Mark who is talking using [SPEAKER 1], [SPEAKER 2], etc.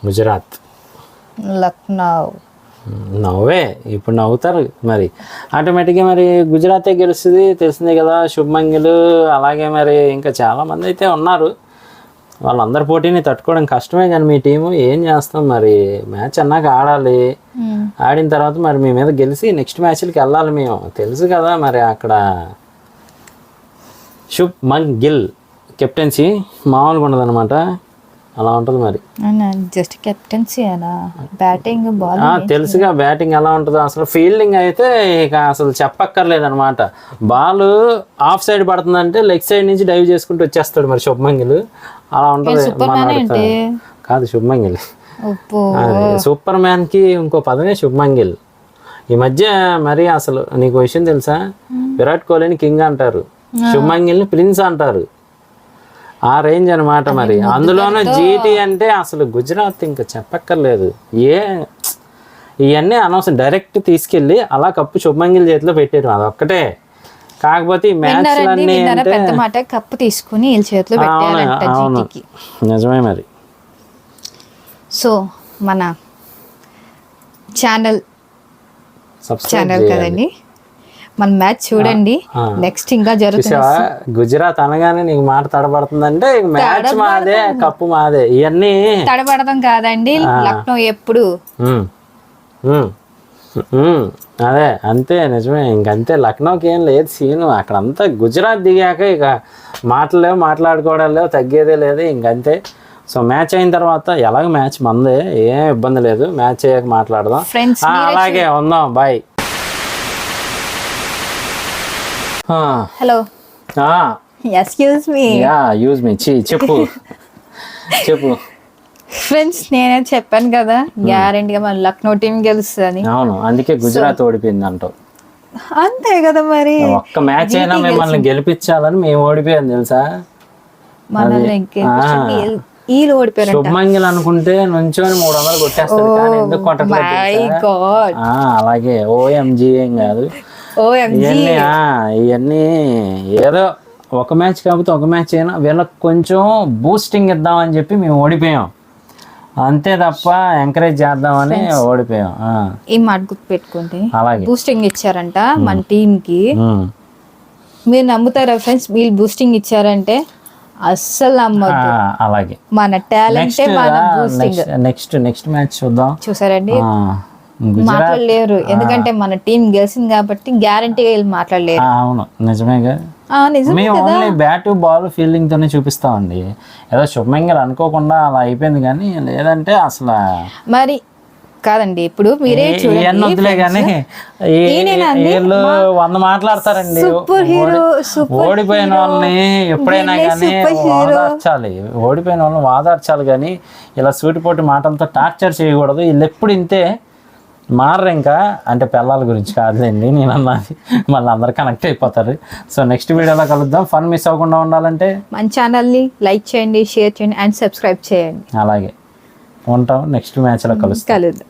[SPEAKER 1] గుజరాత్,
[SPEAKER 2] లక్నో.
[SPEAKER 1] నవ్వే ఇప్పుడు నవ్వుతారు మరి ఆటోమేటిక్గా. మరి గుజరాతే గెలుస్తుంది తెలిసిందే కదా. శుభ్మన్ గిల్ అలాగే మరి ఇంకా చాలామంది అయితే ఉన్నారు. వాళ్ళందరి పోటీని తట్టుకోవడం కష్టమే. కానీ మీ టీము ఏం చేస్తాం మరి, మ్యాచ్ అన్నాక ఆడాలి. ఆడిన తర్వాత మరి మీ మీద గెలిచి నెక్స్ట్ మ్యాచ్లకి వెళ్ళాలి. మేము తెలుసు కదా మరి అక్కడ శుభ్మన్ గిల్ కెప్టెన్సీ మామూలుగా ఉండదు అనమాట. అలా ఉంటుంది మరి.
[SPEAKER 2] జస్ట్ కెప్టెన్సీ అలా బ్యాటింగ్ బాల్
[SPEAKER 1] తెలుసుగా బ్యాటింగ్ ఎలా ఉంటుందో. అసలు ఫీల్డింగ్ అయితే ఇక అసలు చెప్పక్కర్లేదు అనమాట. బాల్ ఆఫ్ సైడ్ పడుతుందంటే లెగ్ సైడ్ నుంచి డైవ్ చేసుకుంటూ వచ్చేస్తాడు మరి శుభ్మన్ గిల్. అలా ఉంటుంది. కాదు శుభ్మన్ గిల్, సూపర్ మ్యాన్ కి ఇంకో పదమే శుభ్మన్ గిల్. ఈ మధ్య మరి అసలు నీకు విషయం తెలుసా, విరాట్ కోహ్లీని కింగ్ అంటారు, శుభ్మన్ గిల్ని ప్రిన్స్ అంటారు. ఆ రేంజ్ అనమాట మరి. అందులోనూ జీటీ అంటే అసలు గుజరాత్ ఇంకా చెప్పక్కర్లేదు. ఇవన్నీ అనవసరం. డైరెక్ట్ తీసుకెళ్ళి అలా కప్పు శుభ్మన్ గిల్ చేతిలో పెట్టారు, అదొక్కటే. కాకపోతే ఈ మ్యాచ్లన్నీ
[SPEAKER 2] కప్పు తీసుకుని చేతిలో పెట్టారంట.
[SPEAKER 1] నిజమే మరి.
[SPEAKER 2] సో మన ఛానల్ కదండి, మన మ్యాచ్ చూడండి. నెక్స్ట్ ఇంకా జరుగుతుంది.
[SPEAKER 1] గుజరాత్ అనగానే నీకు మాట తడబడుతుందంటే మ్యాచ్ మాదే, కప్పు మాదే. ఇవన్నీ
[SPEAKER 2] తడబడతాం కాదండి. లక్నో ఎప్పుడు
[SPEAKER 1] అదే అంతే. నిజమే. ఇంకంతే. లక్నోకి ఏం లేదు సీను. అక్కడంతా గుజరాత్ దిగాక ఇక మాటలేవు, మాట్లాడుకోవడం లేవు, తగ్గేదే లేదు. ఇంకంతే. సో మ్యాచ్ అయిన తర్వాత ఎలాగ మ్యాచ్ మందే, ఏం ఇబ్బంది లేదు. మ్యాచ్ అయ్యాక మాట్లాడదాం. అలాగే ఉందాం. Bye.
[SPEAKER 2] Hello, excuse me.
[SPEAKER 1] Use me. చెప్పు చెప్పు
[SPEAKER 2] ఫ్రెండ్స్. నేనే చెప్పాను కదా గ్యారెంటీగా మన లక్నో టీం గెలుస్తుంది.
[SPEAKER 1] అవును, అందుకే గుజరాత్ ఓడిపోయింది అంటావు.
[SPEAKER 2] అంతే కదా మరి.
[SPEAKER 1] ఒక్క మ్యాచ్ అయినా మిమ్మల్ని గెలిపించాలని మేము ఓడిపోయాం తెలుసా.
[SPEAKER 2] వీళ్ళు ఓడిపోయారు.
[SPEAKER 1] శుభ్మన్ గిల్ అనుకుంటే నుంచొని 300 కొట్టేస్తాడు, కానీ ఎందుకు కొట్టలేదు. అలాగే ఓఎంజీ ఏం కాదు. ఇవన్నీ ఏదో ఒక మ్యాచ్ కాకపోతే ఒక మ్యాచ్ అయినా వీళ్ళకి కొంచెం బూస్టింగ్ ఇద్దామని చెప్పి మేము ఓడిపోయాం, అంతే తప్ప ఎంకరేజ్ చేద్దామని ఓడిపోయాం.
[SPEAKER 2] ఈ మాట గుర్తు పెట్టుకుంటే అలాగే బూస్టింగ్ ఇచ్చారంట మన టీమ్ కి. మీరు నమ్ముతారా ఫ్రెండ్స్? వీళ్ళు బూస్టింగ్ ఇచ్చారంటే అస్సలు నమ్మొద్దు.
[SPEAKER 1] అలాగే
[SPEAKER 2] మన టాలెంట్
[SPEAKER 1] నెక్స్ట్ మ్యాచ్ చూద్దాం.
[SPEAKER 2] చూసారండి, మాట్లాడలేరు. ఎందుకంటే మన టీం గెలిచింది కాబట్టి గ్యారంటీగా వీళ్ళు మాట్లాడలేరు.
[SPEAKER 1] అవును, నిజమేగా. మేము ఓన్లీ బ్యాట్ బాల్ ఫీల్డింగ్ తోనే చూపిస్తామండి. ఏదో శుభ్మన్ గిల్ అనుకోకుండా అలా అయిపోయింది, కానీ లేదంటే అసలు మరి
[SPEAKER 2] కాదండి. ఇప్పుడు మీరే
[SPEAKER 1] చూడండి, వద్దులే కానీ వీళ్ళు 100 మాట్లాడతారండి. ఓడిపోయిన వాళ్ళని ఎప్పుడైనా కానీ వాదార్చాలి, ఓడిపోయిన వాళ్ళని వాదార్చాలి. కానీ ఇలా సూటిపోటి మాటలతో టార్చర్ చేయకూడదు. వీళ్ళు ఎప్పుడు ఇంతే, మారరు ఇంకా. అంటే పిల్లల గురించి కాదులేండి నేను అన్నది, మళ్ళీ అందరు కనెక్ట్ అయిపోతారు. సో నెక్స్ట్ వీడియోలో కలుద్దాం. ఫన్ మిస్ అవ్వకుండా ఉండాలంటే
[SPEAKER 2] మన ఛానల్ని లైక్ చేయండి, షేర్ చేయండి అండ్ సబ్స్క్రైబ్ చేయండి.
[SPEAKER 1] అలాగే ఉంటాం. నెక్స్ట్ మ్యాచ్లో కలుద్దాం.